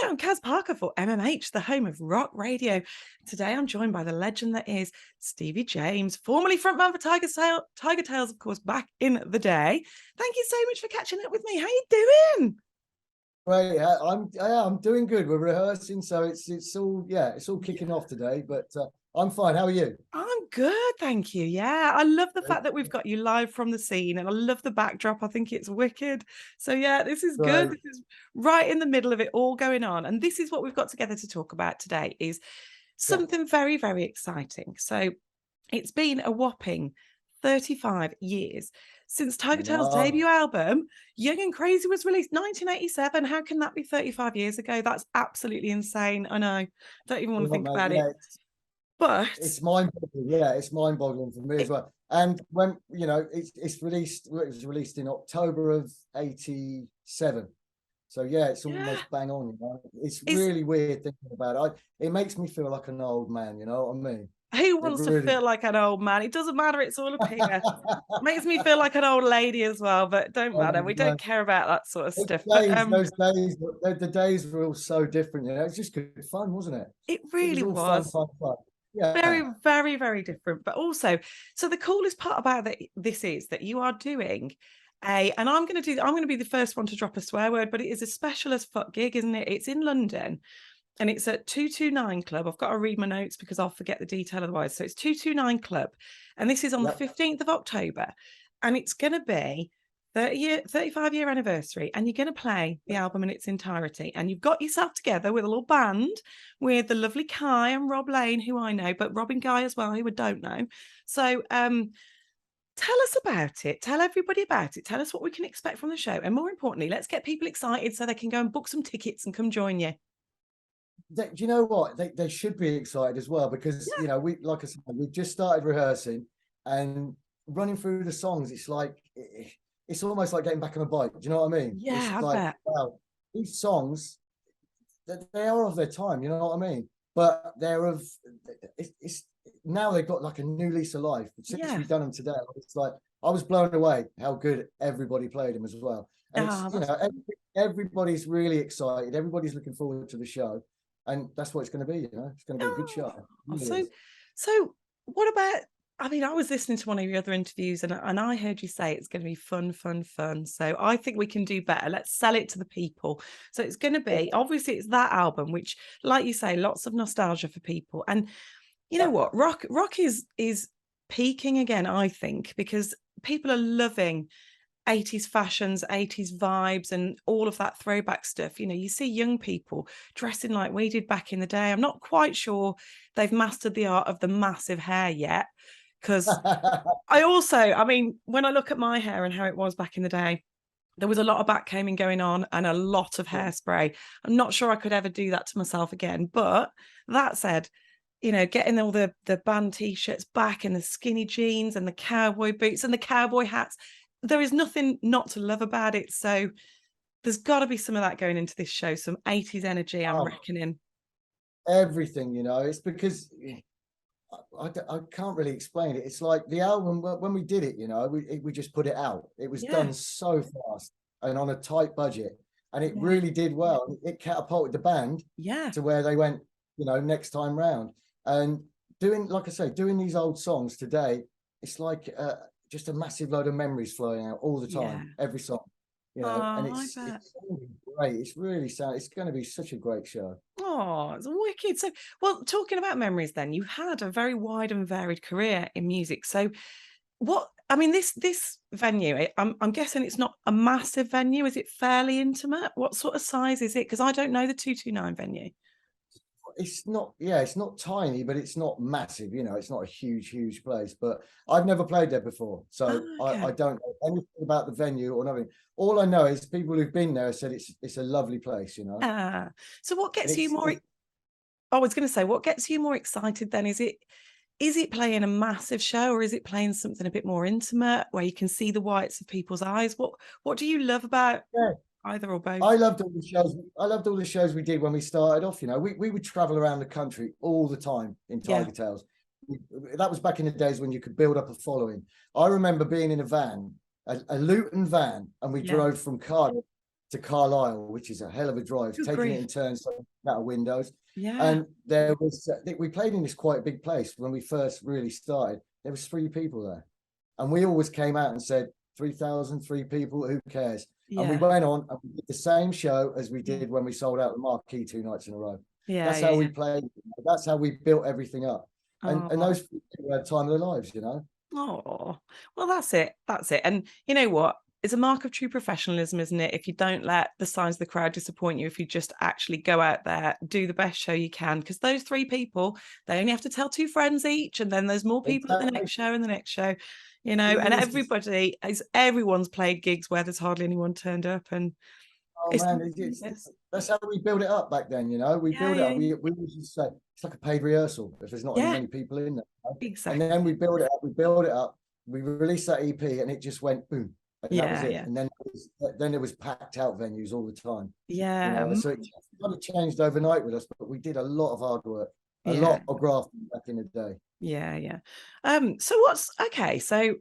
I'm Caz Parker for MMH, the home of rock radio. Today I'm joined by the legend that is Steevi Jaimz, formerly frontman for Tigertailz, of course, back in the day. Thank you so much for catching up with me. How you doing? Right, I'm doing good. We're rehearsing, so it's all kicking off today. But I'm fine. How are you? I'm good, thank you. Yeah, I love the fact that we've got you live from the scene, and I love the backdrop. I think it's wicked. So yeah, this is good. Right. This is right in the middle of it all going on, and this is what we've got together to talk about today. Is Yeah. something very, very exciting. So it's been a whopping 35 years since Tigertailz's debut album, Young and Crazy, was released 1987. How can that be 35 years ago? That's absolutely insane. I know. Don't even want to think about it. But it's mind-boggling. Yeah, it's mind-boggling for me as well. And when it's released, it was released in October of '87. So yeah, it's almost bang on. It's really weird thinking about it. It makes me feel like an old man. You know what I mean? Who wants to feel like an old man? It doesn't matter. It's all up here. Makes me feel like an old lady as well, but don't matter. We don't care about that sort of stuff. The days were all so different. It's just good fun, wasn't it? It really was. Fun. Yeah. Very, very, very different. But also, so the coolest part about this is that you are doing and I'm going to be the first one to drop a swear word, but it is a special as fuck gig, isn't it? It's in London. And it's at 229 Club. I've got to read my notes because I'll forget the detail otherwise. So it's 229 Club. And this is on the 15th of October. And it's going to be 35-year anniversary. And you're going to play the album in its entirety. And you've got yourself together with a little band with the lovely Kai and Rob Lane, who I know, but Rob and Guy as well, who I don't know. So tell us about it. Tell everybody about it. Tell us what we can expect from the show. And more importantly, let's get people excited so they can go and book some tickets and come join you. Do you know what? They should be excited as well because we, like I said, we just started rehearsing and running through the songs. It's like it's almost like getting back on a bike. Do you know what I mean? Yeah, it's like, wow, these songs, they are of their time. You know what I mean? But they're of it's now they've got like a new lease of life. Since we've done them today, it's like I was blown away how good everybody played them as well. And everybody's really excited. Everybody's looking forward to the show. And that's what it's going to be, It's going to be a good show. So what about, I mean, I was listening to one of your other interviews and I heard you say it's going to be fun. So I think we can do better. Let's sell it to the people. So it's going to be, obviously it's that album, which, like you say, lots of nostalgia for people. And you know what? Rock is peaking again, I think, because people are loving 80s fashions, 80s vibes, and all of that throwback stuff. You see young people dressing like we did back in the day. I'm not quite sure they've mastered the art of the massive hair yet, because I mean, when I look at my hair and how it was back in the day, there was a lot of backcombing going on and a lot of hairspray. I'm not sure I could ever do that to myself again. But that said, getting all the band t-shirts back and the skinny jeans and the cowboy boots and the cowboy hats, there is nothing not to love about it. So there's got to be some of that going into this show, some 80s energy, I'm reckoning. Everything, it's because I can't really explain it. It's like the album, when we did it, we just put it out. It was done so fast and on a tight budget. And it really did well. It catapulted the band to where they went, next time round. And like I say, doing these old songs today, it's like just a massive load of memories flowing out all the time, every song, and it's great. It's really sad. It's going to be such a great show. Oh, it's wicked. So, well, talking about memories then, you've had a very wide and varied career in music. So this venue, I'm guessing it's not a massive venue. Is it fairly intimate? What sort of size is it? Because I don't know the 229 venue. It's not tiny, but it's not massive. It's not a huge place. But I've never played there before, so I don't know anything about the venue or nothing. All I know is people who've been there said it's a lovely place. So what gets you more? I was going to say, what gets you more excited then? Is it playing a massive show, or is it playing something a bit more intimate where you can see the whites of people's eyes? What do you love about? Either or both. I loved all the shows. I loved all the shows we did when we started off. We would travel around the country all the time in Tigertailz. That was back in the days when you could build up a following. I remember being in a van, a Luton van, and we drove from Cardiff to Carlisle, which is a hell of a drive, Good taking grief. it in turns out of windows. Yeah. And there was, we played in this quite big place when we first really started. There was 3 people there. And we always came out and said, 3,000, 3 people, who cares? Yeah. And we went on and we did the same show as we did when we sold out the Marquee 2 nights in a row. Yeah. That's how we played. That's how we built everything up. And those people had time of their lives, you know? Oh, well, that's it. That's it. And you know what? It's a mark of true professionalism, isn't it? If you don't let the signs of the crowd disappoint you, if you just actually go out there, do the best show you can. Because those 3 people, they only have to tell 2 friends each, and then there's more people at the next show and the next show, you know. And everyone's played gigs where there's hardly anyone turned up, and that's how we build it up back then, you know. We build it up. We usually say it's like a paid rehearsal if there's not many people in there. Exactly. And then we build it up. We build it up. We released that EP, and it just went boom. And that was it. And then it was packed out venues all the time. Yeah. You know? So it kind of changed overnight with us, but we did a lot of hard work, a lot of grafting back in the day. Yeah. So so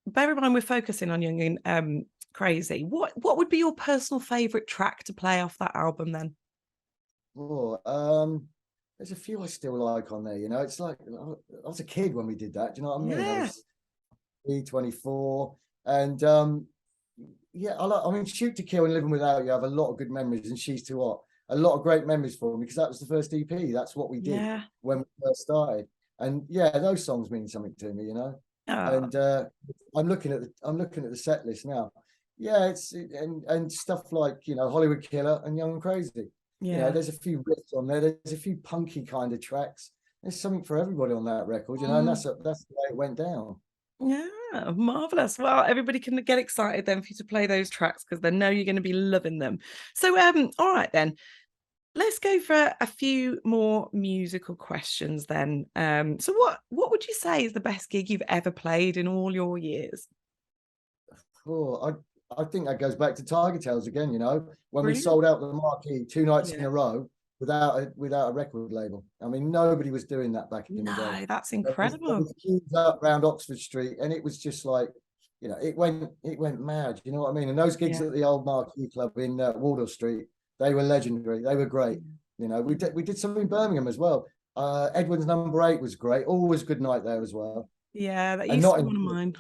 bear in mind we're focusing on Young and Crazy. What would be your personal favorite track to play off that album then? There's a few I still like on there, you know. It's like I was a kid when we did that. Do you know what I mean? I was 24. And I mean, Shoot to Kill and Living Without You have a lot of good memories, and She's Too Hot, a lot of great memories for me, because that was the first EP. That's what we did when we first started. And those songs mean something to me, you know. And I'm looking at the set list now. And stuff like, you know, Hollywood Killer and Young and Crazy. You know, there's a few riffs on there. There's a few punky kind of tracks. There's something for everybody on that record, you know, and that's the way it went down. Yeah, marvelous. Well, everybody can get excited then for you to play those tracks, because they know you're going to be loving them. So all right then, let's go for a few more musical questions then. So what would you say is the best gig you've ever played in all your years? I think that goes back to Tigertailz again, you know, when we sold out the Marquee 2 nights in a row without a record label. I mean, nobody was doing that back in the day. No, that's incredible. There was queues up around Oxford Street, and it was just like, you know, it went mad. You know what I mean? And those gigs at the old Marquee Club in Waldorf Street, they were legendary. They were great. You know, we did some in Birmingham as well. Edward's Number 8 was great. Always good night there as well. Yeah, that used to be one of mine.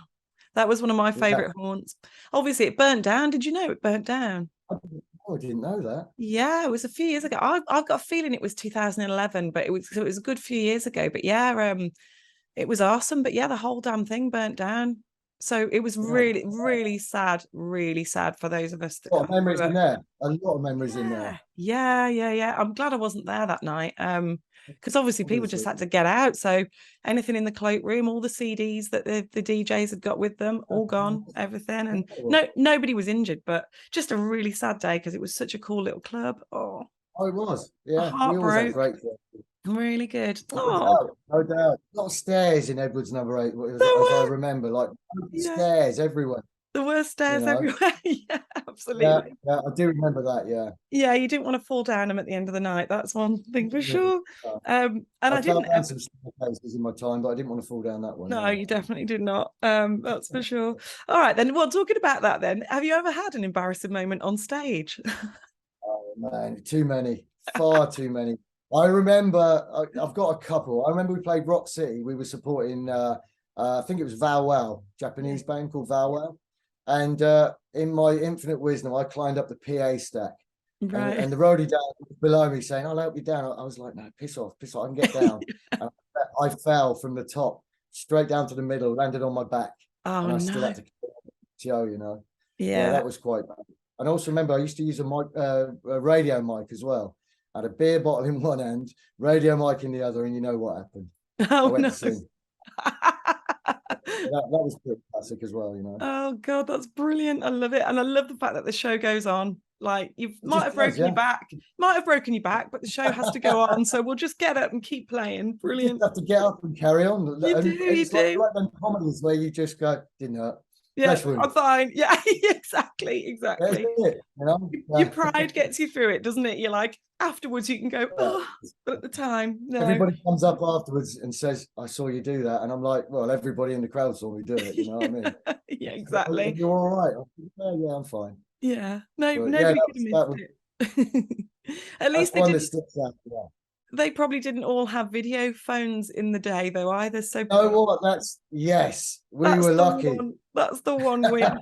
That was one of my favourite haunts. Obviously, it burnt down. Did you know it burnt down? I didn't know that. Yeah, it was a few years ago. I've got a feeling it was 2011, but it was a good few years ago. But it was awesome. But the whole damn thing burnt down. So it was really, really sad for those of us that a lot of memories in there. A lot of memories in there. Yeah. I'm glad I wasn't there that night. Because obviously people just had to get out. So anything in the cloakroom, all the CDs that the DJs had got with them, all gone, everything. And nobody was injured, but just a really sad day because it was such a cool little club. Oh, it was. Yeah. We always had great. Really good. No doubt. A lot of stairs in Edward's Number 8, as I remember, like stairs everywhere. The worst stairs everywhere. Yeah, absolutely. Yeah, I do remember that. Yeah, you didn't want to fall down them at the end of the night. That's one thing for sure. And I didn't have some places in my time, but I didn't want to fall down that one. No, you definitely did not. That's for sure. All right, then. Well, talking about that, then, have you ever had an embarrassing moment on stage? Oh man, too many, far too many. I remember. I've got a couple. I remember we played Rock City. We were supporting. I think it was Val Wow, Japanese band called Val Wow. And in my infinite wisdom, I climbed up the PA stack. Right. And the roadie down below me saying, I'll help you down. I was like, no, piss off, I can get down. And I fell from the top straight down to the middle, landed on my back. Oh, and I still had to show, you know. Yeah, that was quite bad. And also remember, I used to use a radio mic as well. I had a beer bottle in one hand, radio mic in the other, and you know what happened. Oh, no. That was pretty classic as well, you know. Oh God, that's brilliant. I love it. And I love the fact that the show goes on. Like you might have broken your back, but the show has to go on. So we'll just get up and keep playing. Brilliant. You have to get up and carry on. You do. Like them comedies where you just go, didn't hurt. Yeah, I'm fine. Yeah, exactly. It, you know? Your pride gets you through it, doesn't it? You're like, afterwards you can go, but at the time, no. Everybody comes up afterwards and says, I saw you do that. And I'm like, well, everybody in the crowd saw me do it. You know what I mean? Yeah, exactly. You're all right. Yeah, I'm fine. Yeah. No, But yeah, nobody could have missed it. At that's least they one that didn't. sticks out. Yeah. They probably didn't all have video phones in the day though either. So You know what? Yes, we that's were the lucky. one. That's the one win.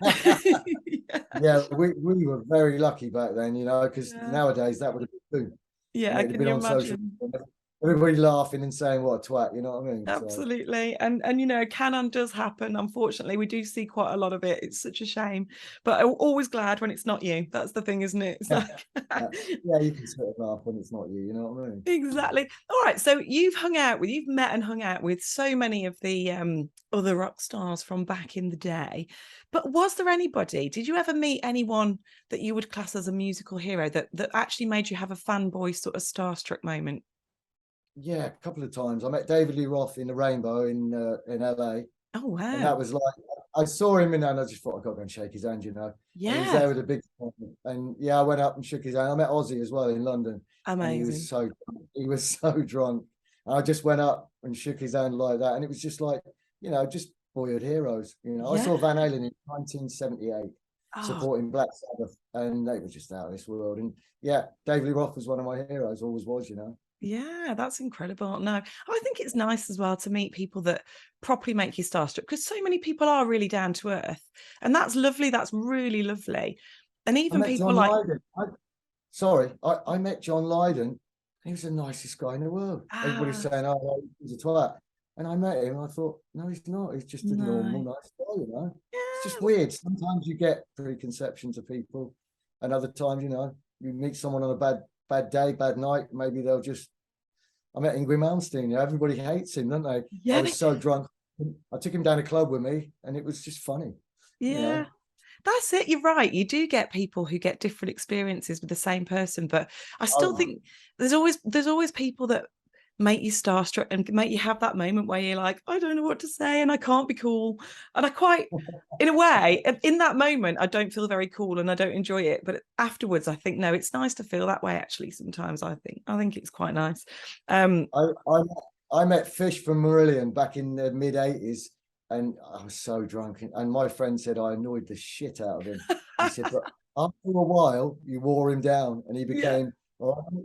Yeah, we were very lucky back then, you know, because Yeah. nowadays that would have been boom. Yeah, And it'd have can been you on social imagine? media. Everybody laughing and saying what a twat, you know what I mean? So Absolutely. And you know, canon does happen. Unfortunately, we do see quite a lot of it. It's such a shame. But I'm always glad when it's not you. That's the thing, isn't it? It's like yeah, you can sort of laugh when it's not you, you know what I mean? exactly. All right. So you've met and hung out with so many of the other rock stars from back in the day. But was there anybody, did you ever meet anyone that you would class as a musical hero that actually made you have a fanboy sort of starstruck moment? Yeah, a couple of times. I met David Lee Roth in the Rainbow in LA. Oh And that wow. was like, I saw him and I just thought I got to go and shake his hand, you know. And he was Yeah. there with a big, and yeah, I went up and shook his hand. I met Ozzy as well in London, and Amazing. he was so drunk. And I just went up and shook his hand like that, and it was just like, you know, just boyhood heroes. You know, I Yeah. saw Van Halen in 1978 Oh, supporting Black Sabbath, and they were just out of this world. And yeah, David Lee Roth was one of my heroes, always was, you know. yeah, that's incredible. No, I think it's nice as well to meet people that properly make you starstruck because so many people are really down to earth. And that's lovely. That's really lovely. And I even met people John like, Lydon. I met John Lydon. He was the nicest guy in the world. Everybody's ah, saying, "Oh, he's a twat," and I met him. And I thought, no, he's not. He's just a normal, no. nice guy. You know, it's just Yeah. weird. Sometimes you get preconceptions of people, and other times, you know, you meet someone on a bad day, bad night. Maybe they'll just. I met Ingrid Malmsteen. You know, everybody hates him, don't they? I Yeah. was so drunk. I took him down a club with me, and it was just funny. You Yeah. know. That's it. You're right. You do get people who get different experiences with the same person, but I still Oh, think there's always people that make you starstruck and make you have that moment where you're like, I don't know what to say and I can't be cool. And I quite, in a way, in that moment, I don't feel very cool and I don't enjoy it. But afterwards, I think no, it's nice to feel that way. Actually, sometimes I think it's quite nice. Um, I, I I met Fish from Marillion back in the mid-80s, and I was so drunk. And my friend said I annoyed the shit out of him. He said, but after a while, you wore him down, and he yeah, became all right.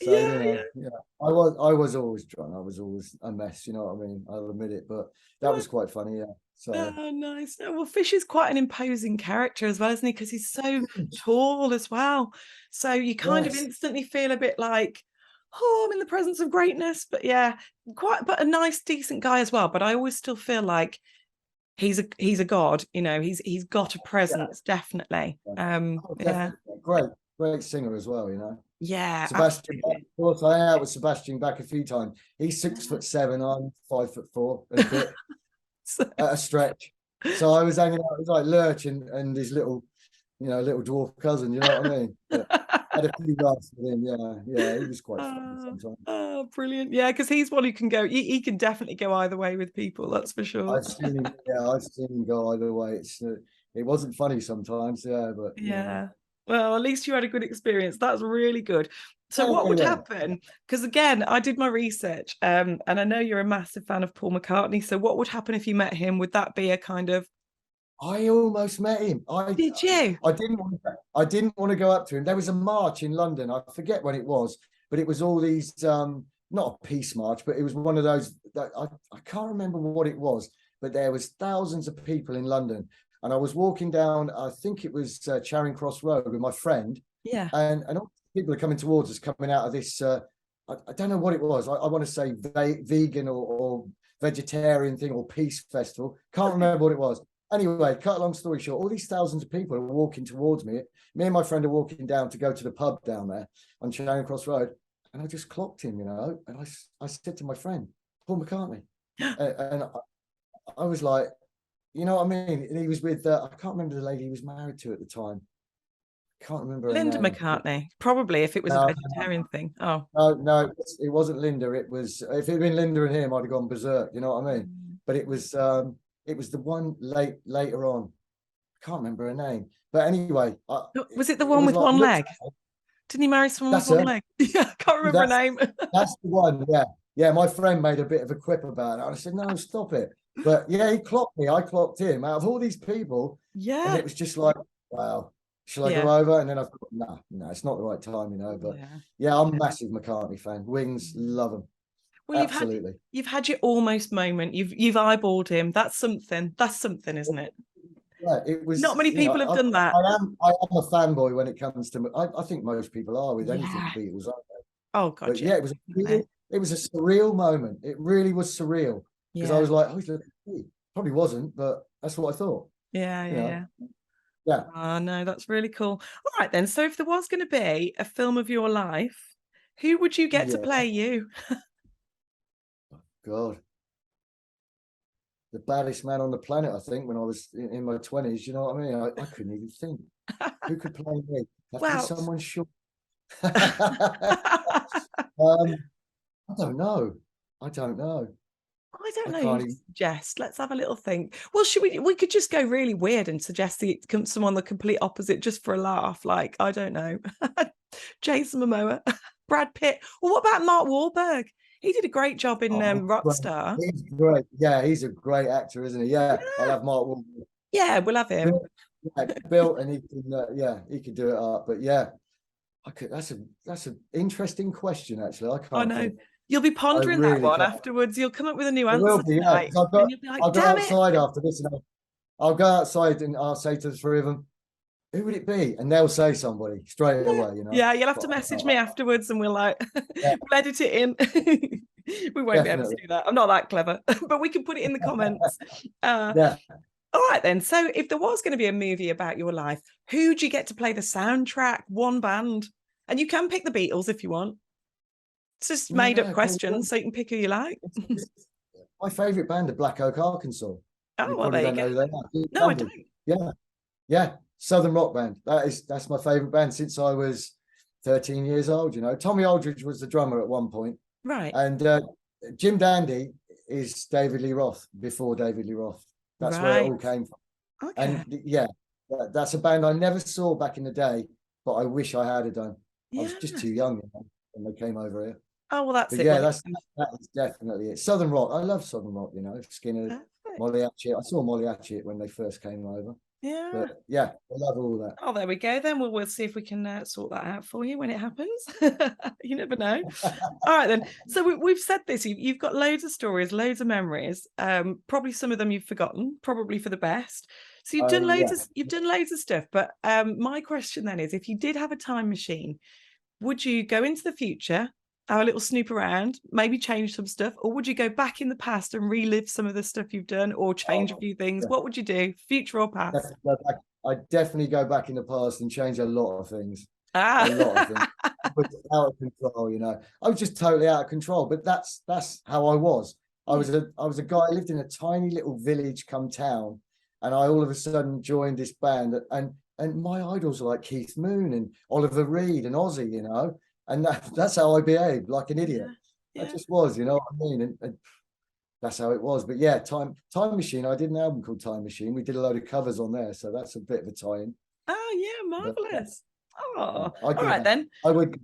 So yeah, you know, yeah. yeah, I was always drunk. I was always a mess. You know what I mean? I'll admit it, but that was quite funny. Yeah. So Oh, nice. No, well, Fish is quite an imposing character as well, isn't he? Because he's so tall as well. So you kind of yes, instantly feel a bit like, oh, I'm in the presence of greatness. But yeah, but a nice, decent guy as well. But I always still feel like he's a god. You know, he's got a yeah, presence, definitely. yeah. Oh, Yeah, definitely great singer as well. You know. yeah, Sebastian, of absolutely. course, I hang out with Sebastian back a few times. He's 6'7", I'm 5'4" and a bit So, at a stretch. So I was hanging out with like Lurch and his little, you know, little dwarf cousin. You know what I mean? But had a few laughs with him. Yeah, yeah, he was quite funny oh, sometimes. oh, brilliant. Yeah, because he's one who can go, he can definitely go either way with people, that's for sure. I've seen him go either way. It wasn't funny sometimes, yeah, but you know, Yeah. Well, at least you had a good experience. That's really good. So yeah, what yeah, would yeah. happen? Because again, I did my research, and I know you're a massive fan of Paul McCartney. So what would happen if you met him? Would that be a kind of, I almost met him. did you? I didn't want to go up to him. There was a march in London. I forget when it was, but it was all these not a peace march, but it was one of those that I can't remember what it was, but there was thousands of people in London. And I was walking down, I think it was Charing Cross Road with my friend, Yeah. and all people are coming towards us, coming out of this. I don't know what it was. I want to say vegan or vegetarian thing or peace festival. Can't remember what it was. Anyway, cut a long story short, all these thousands of people are walking towards me. Me and my friend are walking down to go to the pub down there on Charing Cross Road. And I just clocked him, you know. And I said to my friend, Paul McCartney. And I was like, you know what I mean? And he was with, I can't remember the lady he was married to at the time. I can't remember her Linda name. McCartney, probably if it was a No, vegetarian thing. Oh. no, it wasn't Linda. It was, if it had been Linda and him, I'd have gone berserk, you know what I mean? Mm. But it was the one later on. I can't remember her name. But anyway, Was it the it one was with like one looked leg? Didn't he marry someone with that's one her. leg? Yeah, I can't remember her That's name. that's the one. Yeah. Yeah. My friend made a bit of a quip about it. I said, no, stop it. But yeah, he clocked me. I clocked him out of all these people. And Yeah. it was just like, wow. Shall I go over? And then I thought, no, it's not the right time, you know. But yeah, I'm a massive McCartney fan. Wings, love him. Well, absolutely. You've had your almost moment. You've eyeballed him. That's something. That's something, isn't it? Yeah, it was. Not many people have done that. I am a fanboy when it comes to. I think most people are with anything Beatles, aren't they? Oh God, but yeah, it was a surreal moment. It really was surreal because I was like, oh, probably wasn't, but that's what I thought. Yeah. Oh no, that's really cool. All right then. So if there was going to be a film of your life, who would you get to play you? God, the baddest man on the planet, I think, when I was in my 20s. You know what I mean? I couldn't even think. Who could play me? Have to be someone short. I don't know. I don't know who to suggest. Let's have a little think. Well, we could just go really weird and suggest someone the complete opposite just for a laugh. Like, I don't know. Jason Momoa, Brad Pitt. Well, what about Mark Wahlberg? He did a great job in Rockstar. He's great. Yeah, he's a great actor, isn't he? Yeah. I'll have Mark Wahlberg. Yeah, we'll have him. Built and he can he could do it up. But yeah, that's an interesting question, actually. I know. You'll be pondering that one afterwards. You'll come up with a new answer. Will be, yeah. I'll go outside after this, and I'll go outside and I'll say to the three of them, who would it be? And they'll say somebody straight away, you know. Yeah, you'll have to message me afterwards and we'll we'll edit it in. We won't be able to do that. I'm not that clever, but we can put it in the comments. All right then. So if there was going to be a movie about your life, who'd you get to play the soundtrack? One band. And you can pick the Beatles if you want. It's just made up questions, so you can pick who you like. My favourite band are Black Oak, Arkansas. Oh, well, there you go. No, I don't. Yeah. Southern rock band. That's my favourite band since I was 13 years old. You know, Tommy Aldridge was the drummer at one point. Right. And Jim Dandy is David Lee Roth before David Lee Roth. That's where it all came from. Okay. And yeah, that's a band I never saw back in the day, but I wish I had done. I was just too young when they came over here. Oh, well, that's it. Yeah, that is definitely it. Southern rock. I love Southern rock, you know. Skinner, Molly Hatchet. I saw Molly Hatchet when they first came over. Yeah. But yeah, I love all that. Oh, there we go then. We'll see if we can sort that out for you when it happens. You never know. All right then. So we've said this. You've got loads of stories, loads of memories. Probably some of them you've forgotten, probably for the best. So you've done loads of stuff. But my question then is, if you did have a time machine, would you go into the future, have a little snoop around, maybe change some stuff, or would you go back in the past and relive some of the stuff you've done, or change a few things? What would you do, future or past? I'd definitely go back in the past and change a lot of things. A lot of things. I was out of control, you know. I was just totally out of control, but that's how I was. I was a guy who lived in a tiny little village come town, and I all of a sudden joined this band, and my idols are like Keith Moon and Oliver Reed and Ozzy, you know. And that's how I behaved, like an idiot. I just was, you know what I mean? And that's how it was. But yeah, Time Machine. I did an album called Time Machine. We did a load of covers on there, so that's a bit of a tie-in. Oh yeah, marvelous. All right then. I would.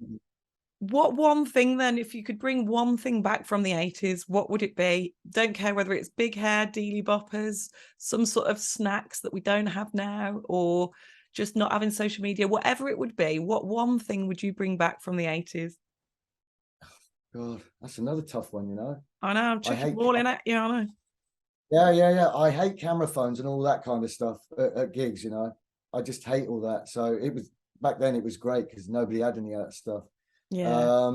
What one thing then, if you could bring one thing back from the 80s, what would it be? Don't care whether it's big hair, dealy boppers, some sort of snacks that we don't have now, or just not having social media, whatever it would be. What one thing would you bring back from the 80s? God, that's another tough one, you know. I know, I'm checking all in at you, I know. Yeah. I hate camera phones and all that kind of stuff at gigs, you know. I just hate all that. So it was, back then it was great because nobody had any of that stuff. Yeah.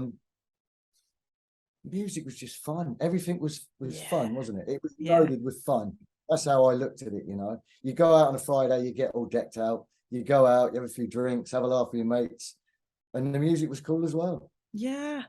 Music was just fun. Everything was fun, wasn't it? It was loaded with fun. That's how I looked at it, you know. You go out on a Friday, you get all decked out. You go out, you have a few drinks, have a laugh with your mates. And the music was cool as well. Yeah.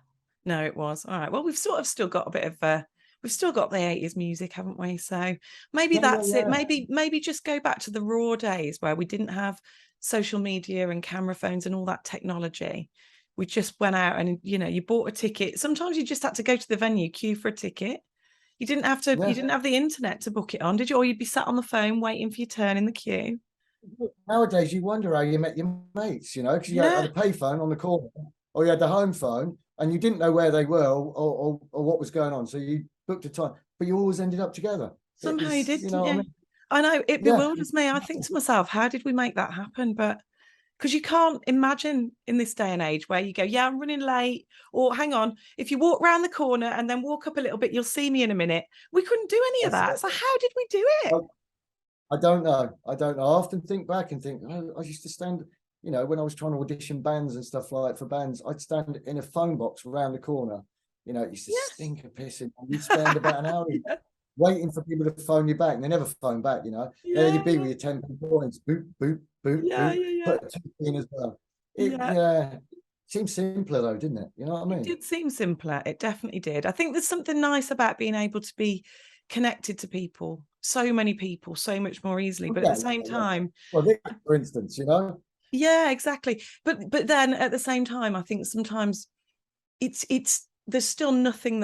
No, it was. All right. Well, we've sort of still got a bit of we've still got the 80s music, haven't we? So maybe that's it. Maybe just go back to the raw days where we didn't have social media and camera phones and all that technology. We just went out and, you know, you bought a ticket. Sometimes you just had to go to the venue, queue for a ticket. You didn't have to, you didn't have the internet to book it on, did you? Or you'd be sat on the phone waiting for your turn in the queue. Nowadays, you wonder how you met your mates, you know, because you had a payphone on the corner, or you had the home phone, and you didn't know where they were or what was going on. So you booked a time, but you always ended up together. Somehow you did, you know what I mean? I know, it bewilders me. I think to myself, how did we make that happen? But because you can't imagine in this day and age where you go, yeah, I'm running late, or hang on, if you walk round the corner and then walk up a little bit, you'll see me in a minute. We couldn't do any of that. So how did we do it? I don't know. I often think back and think, I used to stand, you know, when I was trying to audition bands and stuff like for bands, I'd stand in a phone box around the corner. You know, it used to stink of pissing. You'd spend about an hour waiting for people to phone you back, and they never phone back, you know. There you'd be with your 10 points, boop, boop, boop, boop, put a tooth in as well. It seems simpler though, didn't it? You know what I mean? It did seem simpler. It definitely did. I think there's something nice about being able to be connected to people, so many people, so much more easily. But at the same time, well, this, for instance, you know. Yeah, exactly. But then at the same time, I think sometimes it's there's still nothing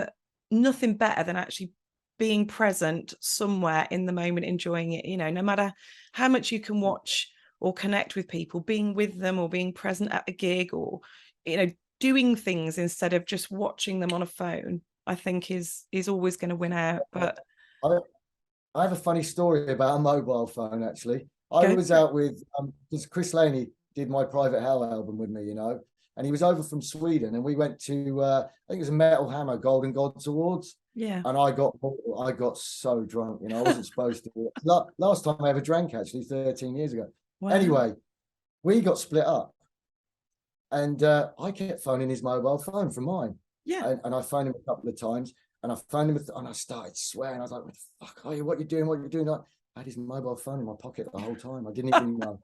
better than actually being present somewhere in the moment, enjoying it, you know, no matter how much you can watch or connect with people, being with them or being present at a gig, or, you know, doing things instead of just watching them on a phone, I think is always going to win out. But I have a funny story about a mobile phone, actually. I was out with because Chris Laney did my Private Hell album with me, you know, and he was over from Sweden, and we went to I think it was a Metal Hammer Golden Gods Awards. Yeah. And I got so drunk, you know, I wasn't supposed to. Last time I ever drank, actually, 13 years ago. Wow. Anyway, we got split up, and I kept phoning his mobile phone from mine. Yeah. And I phoned him a couple of times, and I phoned him and I started swearing. I was like, "What the fuck are you? What are you doing? What are you doing?" I had his mobile phone in my pocket the whole time. I didn't even know.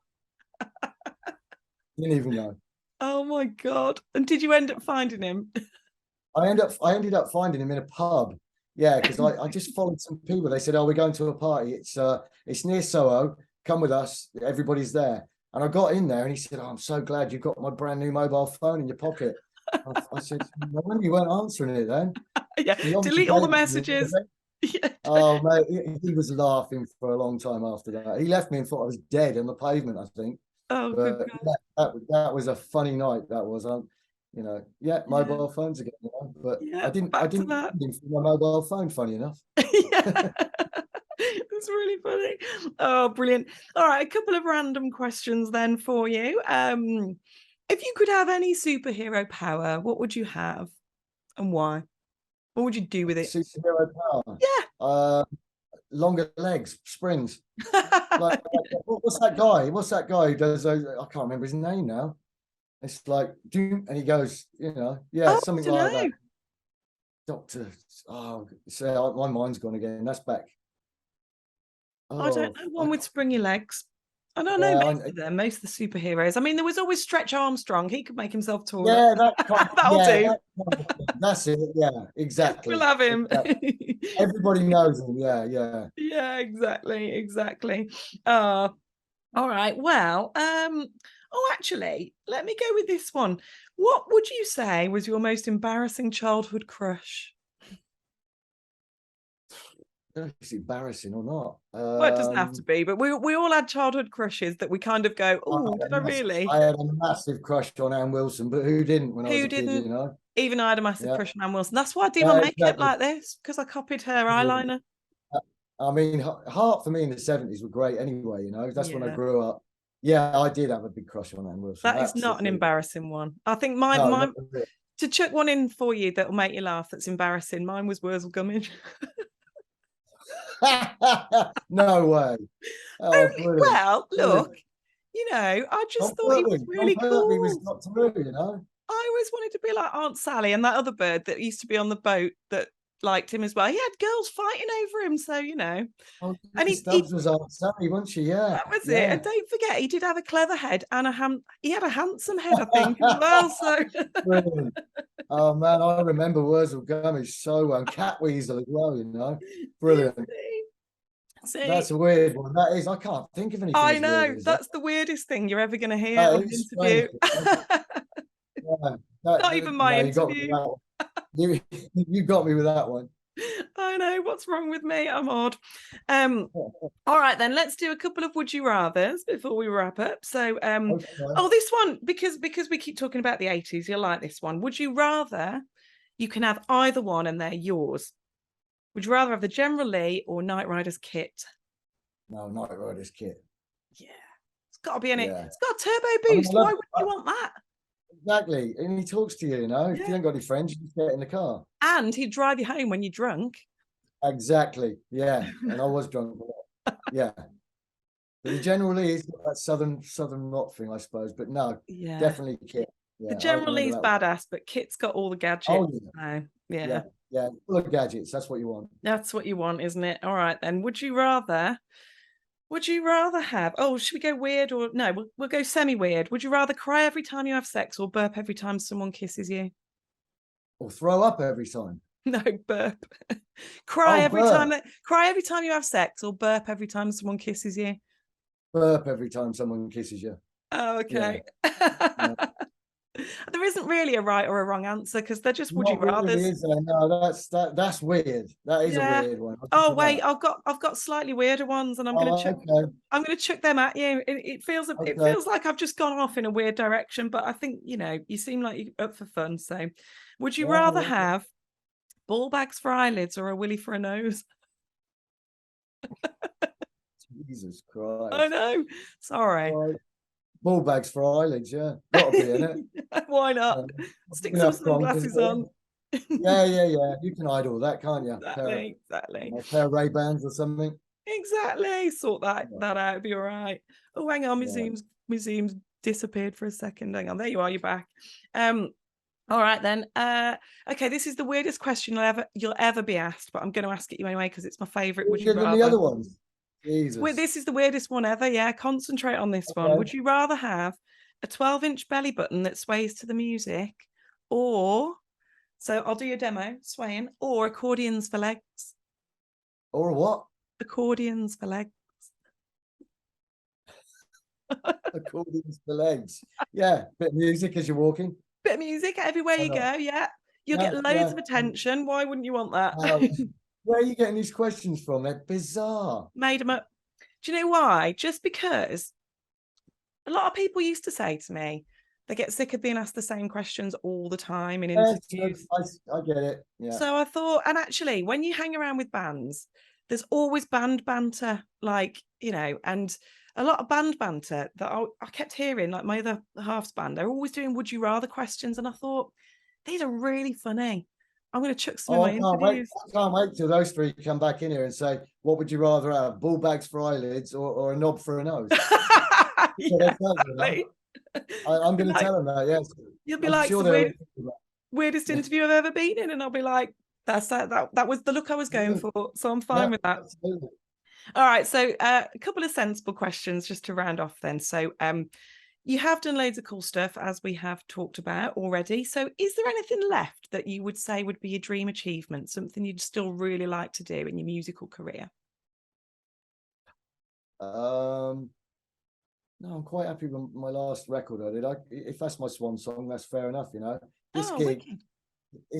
Didn't even know. Oh my God. And did you end up finding him? I ended up finding him in a pub. Yeah, because I just followed some people. They said, "Oh, we're going to a party. It's near Soho. Come with us. Everybody's there." And I got in there, and he said, "Oh, I'm so glad you got my brand new mobile phone in your pocket." I said, "No wonder you weren't answering it then." Yeah, delete all the messages. Yeah. Oh mate, he was laughing for a long time after that. He left me and thought I was dead on the pavement, I think. Oh, good God. That was a funny night. That was you know, mobile phones again. You know? But I didn't find him for my mobile phone, funny enough. Yeah. That's really funny. Oh, brilliant. All right, a couple of random questions then for you. If you could have any superhero power, what would you have and why? What would you do with it? Superhero power? Yeah. Longer legs, springs. like, what's that guy? What's that guy who does those? I can't remember his name now. It's like, and he goes, you know, something like that. Doctor, so my mind's gone again. That's back. I don't know one with springy legs. I don't know most of them, most of the superheroes. I mean, there was always Stretch Armstrong. He could make himself taller. Yeah, that'll do. That's it. Yeah, exactly. We'll have him. Exactly. Everybody knows him. Yeah. Yeah, exactly. All right. Well, actually, let me go with this one. What would you say was your most embarrassing childhood crush? It's embarrassing or not. Well, it doesn't have to be, but we all had childhood crushes that we kind of go, oh, did I really? I had a massive crush on Ann Wilson, but who didn't when I was a kid, you know? Even I had a massive crush on Ann Wilson. That's why I do my makeup like this, because I copied her eyeliner. I mean, Heart for me in the 70s were great anyway, you know? That's when I grew up. Yeah, I did have a big crush on Ann Wilson. That is not an embarrassing one. I think mine to chuck one in for you that'll make you laugh that's embarrassing. Mine was Wurzel Gummidge. No way. Well, look, you know, I just thought he was really cool. He was not true, you know. I always wanted to be like Aunt Sally and that other bird that used to be on the boat that liked him as well. He had girls fighting over him, so you know. And he was Aunt Sally, wasn't she? Yeah, that was it. And don't forget, he did have a clever head and he had a handsome head, I think, as well. So brilliant. Oh man, I remember Wurzel Gummidge so well, and Cat Weasel as well. You know, brilliant. See? That's a weird one. That is. I can't think of anything. I know that's the weirdest thing you're ever going to hear on an interview. Not even my interview. You got me with that one. I know, what's wrong with me? I'm odd. All right then, let's do a couple of would you rathers before we wrap up. So this one, because we keep talking about the 80s, you'll like this one. Would you rather, you can have either one and they're yours. Would you rather have the General Lee or Knight Rider's kit? No, Knight Rider's kit. Yeah, it's got to be in it. Yeah. It's got a turbo I mean, boost. Why wouldn't you want that? Exactly. And he talks to you, you know. If Yeah. you ain't got any friends, you just get in the car. And he'd drive you home when you're drunk. Exactly. Yeah. And I was drunk. Yeah. But he generally is that southern rock thing, I suppose. But no, Yeah. definitely Kit. The Yeah, generally is badass, but Kit's got all the gadgets. Oh, yeah. Yeah. Yeah. Full of gadgets. That's what you want. That's what you want, isn't it? All right, then. Would you rather have, oh, should we go weird or no, we'll go semi-weird. Would you rather cry every time you have sex or burp every time someone kisses you? Or throw up every time. No, burp. Cry every burp. time you have sex or burp every time someone kisses you? Burp every time someone kisses you. Oh, okay. Yeah. There isn't really a right or a wrong answer because they're just would you rather. Really, is there? No, that's weird. That is a weird one. Oh wait, I've got slightly weirder ones, and I'm gonna chuck them at you. It feels like I've just gone off in a weird direction, but I think you seem like you're up for fun. So, would you rather have ball bags for eyelids or a willy for a nose? Jesus Christ! I know. Sorry. Ball bags for eyelids, yeah. Gotta be in it. Why not? Stick some sunglasses on. Yeah. You can hide all that, can't you? Exactly. A pair of Ray-Bans or something. Exactly. Sort that out. It'd be all right. Oh, hang on. My Zoom's disappeared for a second. Hang on. There you are. You're back. All right then. Okay. This is the weirdest question you'll ever be asked, but I'm going to ask it you anyway because it's my favourite. Would you rather? The other ones? Jesus. Wait, this is the weirdest one ever. Yeah, concentrate on this one. Would you rather have a 12-inch belly button that sways to the music, or so I'll do your demo swaying, or accordions for legs? Or what? Accordions for legs. Accordions for legs. Yeah, bit of music as you're walking. Bit of music everywhere you go. Yeah, you'll get loads of attention. Why wouldn't you want that? Where are you getting these questions from? They're bizarre. Made them up. Do you know why? Just because a lot of people used to say to me, they get sick of being asked the same questions all the time in interviews. I get it. Yeah. So I thought, and actually, when you hang around with bands, there's always band banter, and a lot of band banter that I kept hearing, like my other half's band, they're always doing would you rather questions. And I thought, these are really funny. I'm going to chuck some in my interviews. I can't wait till those three come back in here and say, what would you rather have, ball bags for eyelids or a knob for a nose? I'm going to tell them that, yes. You'll be like, the weirdest interview I've ever been in. And I'll be like, that was the look I was going for. So I'm fine with that. Absolutely. All right. So a couple of sensible questions just to round off then. So you have done loads of cool stuff, as we have talked about already. So is there anything left that you would say would be your dream achievement, something you'd still really like to do in your musical career? No, I'm quite happy with my last record I did. If that's my swan song, that's fair enough, This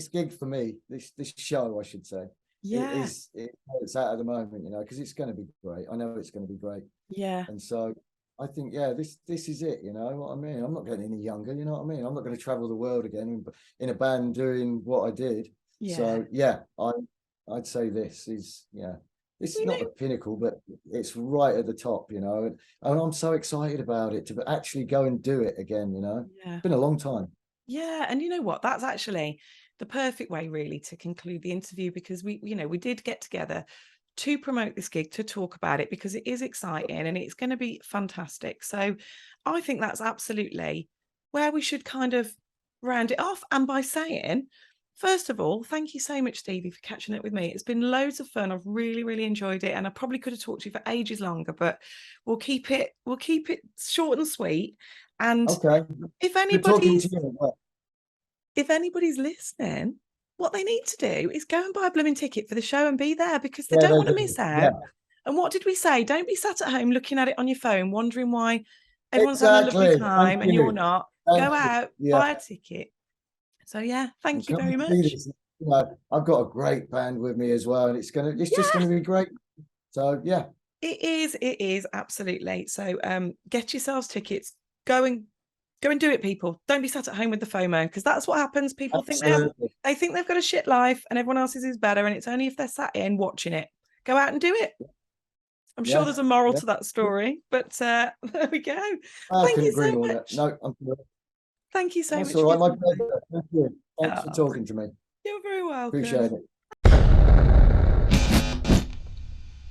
gig for me, this show, I should say. Yeah. It's out at the moment, because it's going to be great. I know it's going to be great. Yeah. And so I think, this is it, you know what I mean? I'm not getting any younger, you know what I mean? I'm not going to travel the world again in a band doing what I did. Yeah. So, I'd say this is, this is not the pinnacle, but it's right at the top, and I'm so excited about it to actually go and do it again, It's been a long time. Yeah. And you know what? That's actually the perfect way really to conclude the interview, because we did get together to promote this gig, to talk about it, because it is exciting and it's going to be fantastic. So I think that's absolutely where we should kind of round it off. And by saying, first of all, thank you so much, Steevi, for catching it with me. It's been loads of fun. I've really, really enjoyed it. And I probably could have talked to you for ages longer, but we'll keep it short and sweet. And if anybody's listening, what they need to do is go and buy a blooming ticket for the show and be there, because they don't want to miss out. Yeah. And what did we say? Don't be sat at home looking at it on your phone, wondering why everyone's having a lovely time and you're not. Go out, buy a ticket. So thank you very much. I've got a great band with me as well, and it's just gonna be great. So it is absolutely. So get yourselves tickets. Go and do it, people. Don't be sat at home with the FOMO, because that's what happens. People think they think they've got a shit life and everyone else's is better, and it's only if they're sat in watching it. Go out and do it. I'm sure there's a moral to that story, but there we go. I Thank couldn't you agree so more. much. No, I'm Thank you so That's much. all right. My pleasure. Thank you. Thanks for Oh, talking to me. you're very welcome. Appreciate it.